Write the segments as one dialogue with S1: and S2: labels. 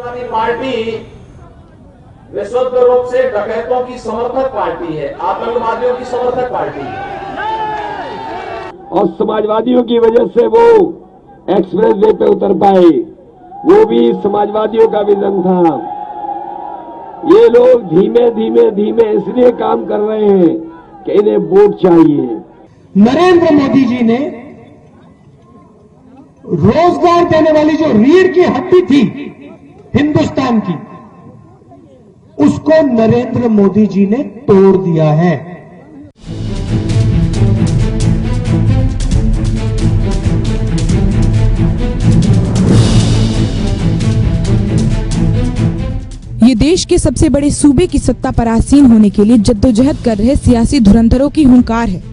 S1: Samajwadi party विशुद्ध रूप से डकैतों की समर्थक पार्टी है, आतंकवादियों की समर्थक पार्टी है।
S2: और समाजवादियों की वजह से वो एक्सप्रेस वे पे उतर पाए, वो भी समाजवादियों का विजन था। ये लोग धीमे धीमे धीमे इसलिए काम कर रहे हैं कि इन्हें वोट चाहिए।
S3: नरेंद्र मोदी जी ने रोजगार देने वाली जो रीढ़ की हड्डी थी हिंदुस्तान की, उसको नरेंद्र मोदी जी ने तोड़ दिया है।
S4: ये देश के सबसे बड़े सूबे की सत्ता पर आसीन होने के लिए जद्दोजहद कर रहे सियासी धुरंधरों की हुंकार है।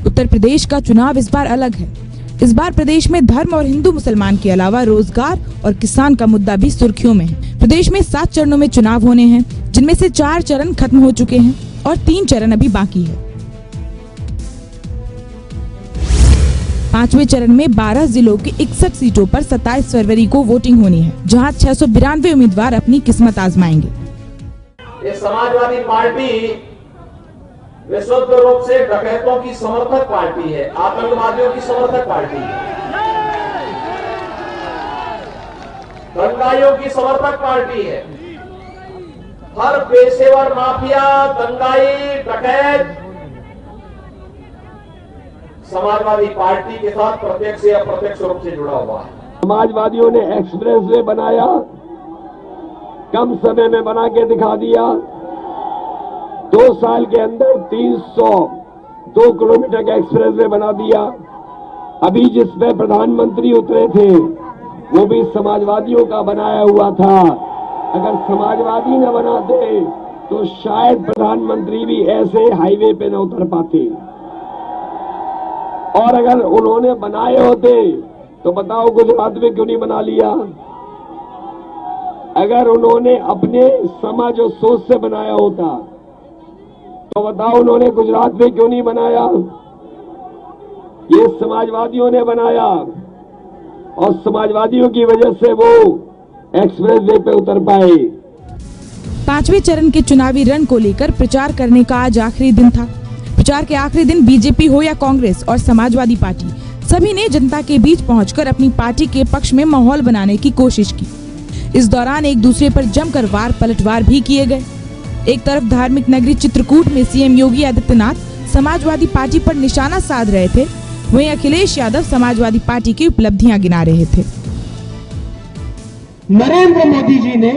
S4: उत्तर प्रदेश का चुनाव इस बार अलग है। इस बार प्रदेश में धर्म और हिंदू मुसलमान के अलावा रोजगार और किसान का मुद्दा भी सुर्खियों में है। प्रदेश में 7 चरणों में चुनाव होने हैं, जिनमें से 4 चरण खत्म हो चुके हैं और 3 चरण अभी बाकी है। 5वें चरण में 12 जिलों की 61 सीटों पर 27 फरवरी को वोटिंग होनी है, जहां 692 उम्मीदवार अपनी किस्मत आजमाएंगे।
S1: ये समाजवादी पार्टी विशुद्ध रूप से डकैतों की समर्थक पार्टी है, आतंकवादियों की समर्थक पार्टी है, दंगाइयों की समर्थक पार्टी है। हर पेशेवर माफिया, दंगाई, डकैत समाजवादी पार्टी के साथ प्रत्यक्ष या अप्रत्यक्ष रूप से जुड़ा हुआ है।
S2: समाजवादियों ने एक्सप्रेस वे बनाया, कम समय में बना के दिखा दिया। 2 साल के अंदर 302 किलोमीटर का एक्सप्रेस वे बना दिया। अभी जिसमें प्रधानमंत्री उतरे थे वो भी समाजवादियों का बनाया हुआ था। अगर समाजवादी न बनाते तो शायद प्रधानमंत्री भी ऐसे हाईवे पे न उतर पाते। और अगर उन्होंने बनाए होते तो बताओ गुजरात में क्यों नहीं बना लिया? अगर उन्होंने अपने समझ और सोच से बनाया होता तो बताओ उन्होंने गुजरात में क्यों नहीं बनाया? ये समाजवादियों ने बनाया और समाजवादियों की वजह से वो एक्सप्रेस वे पे उतर पाए।
S4: 5वें चरण के चुनावी रण को लेकर प्रचार करने का आज आखिरी दिन था। प्रचार के आखिरी दिन बीजेपी हो या कांग्रेस और समाजवादी पार्टी, सभी ने जनता के बीच पहुंचकर अपनी पार्टी के पक्ष में माहौल बनाने की कोशिश की। इस दौरान एक दूसरे पर जमकर वार पलटवार भी किए गए। एक तरफ धार्मिक नगरी चित्रकूट में सीएम योगी आदित्यनाथ समाजवादी पार्टी पर निशाना साध रहे थे, वहीं अखिलेश यादव समाजवादी पार्टी की उपलब्धियां गिना रहे थे।
S3: नरेंद्र मोदी जी ने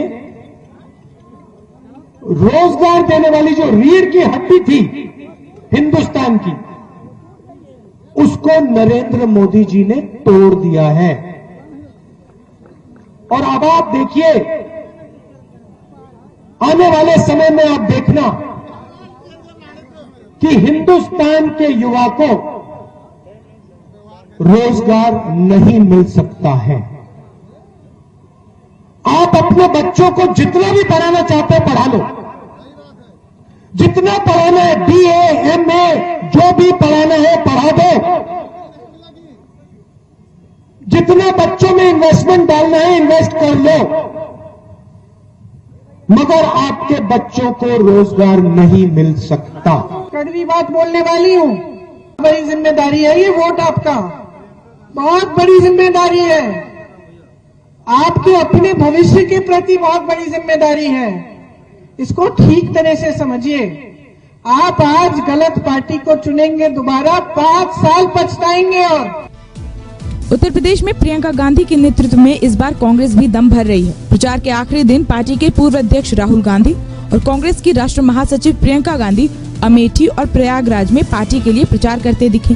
S3: रोजगार देने वाली जो रीढ़ की हड्डी थी हिंदुस्तान की, उसको नरेंद्र मोदी जी ने तोड़ दिया है। और अब आप देखिए, आने वाले समय में आप देखना कि हिंदुस्तान के युवा को रोजगार नहीं मिल सकता है। आप अपने बच्चों को जितना भी पढ़ाना चाहते हैं पढ़ा लो, जितना पढ़ाना है, BA, MA, जो भी पढ़ाना है पढ़ा दो। जितना बच्चों में इन्वेस्टमेंट डालना है इन्वेस्ट कर लो, मगर आपके बच्चों को रोजगार नहीं मिल सकता।
S5: कड़वी बात बोलने वाली हूं, बड़ी जिम्मेदारी है ये वोट आपका, बहुत बड़ी जिम्मेदारी है। आपके अपने भविष्य के प्रति बहुत बड़ी जिम्मेदारी है। इसको ठीक तरह से समझिए। आप आज गलत पार्टी को चुनेंगे, दोबारा 5 साल पछताएंगे। और
S4: उत्तर प्रदेश में प्रियंका गांधी के नेतृत्व में इस बार कांग्रेस भी दम भर रही है। प्रचार के आखिरी दिन पार्टी के पूर्व अध्यक्ष राहुल गांधी और कांग्रेस की राष्ट्रीय महासचिव प्रियंका गांधी अमेठी और प्रयागराज में पार्टी के लिए प्रचार करते दिखे,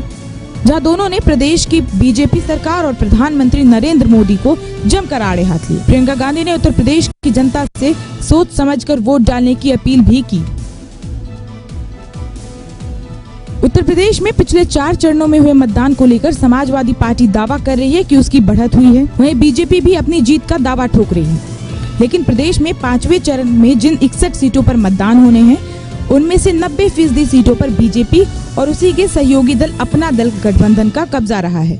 S4: जहां दोनों ने प्रदेश की बीजेपी सरकार और प्रधानमंत्री नरेंद्र मोदी को जमकर आड़े हाथ लिए। प्रियंका गांधी ने उत्तर प्रदेश की जनता से सोच समझकर वोट डालने की अपील भी की। उत्तर प्रदेश में पिछले 4 चरणों में हुए मतदान को लेकर समाजवादी पार्टी दावा कर रही है कि उसकी बढ़त हुई है, वहीं बीजेपी भी अपनी जीत का दावा ठोक रही है। लेकिन प्रदेश में 5वें चरण में जिन 61 सीटों पर मतदान होने हैं, उनमें से 90% सीटों पर बीजेपी और उसी के सहयोगी दल अपना दल गठबंधन का कब्जा रहा है।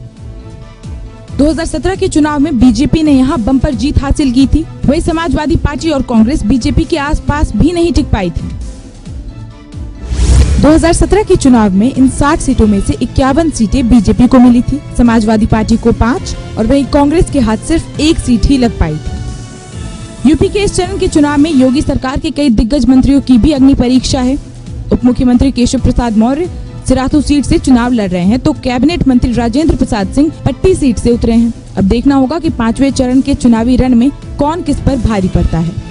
S4: 2017 के चुनाव में बीजेपी ने यहां बम्पर जीत हासिल की थी। वहीं समाजवादी पार्टी और कांग्रेस बीजेपी के आसपास भी नहीं टिक पाई थी। 2017 के चुनाव में इन 60 सीटों में से 51 सीटें बीजेपी को मिली थी, समाजवादी पार्टी को 5 और वहीं कांग्रेस के हाथ सिर्फ 1 सीट ही लग पाई थी। यूपी के इस चरण के चुनाव में योगी सरकार के कई दिग्गज मंत्रियों की भी अग्नि परीक्षा है। उप मुख्यमंत्री केशव प्रसाद मौर्य सिराथू सीट से चुनाव लड़ रहे हैं, तो कैबिनेट मंत्री राजेंद्र प्रसाद सिंह पट्टी सीट से उतरे हैं। अब देखना होगा कि 5वें चरण के चुनावी रण में कौन किस पर भारी पड़ता है।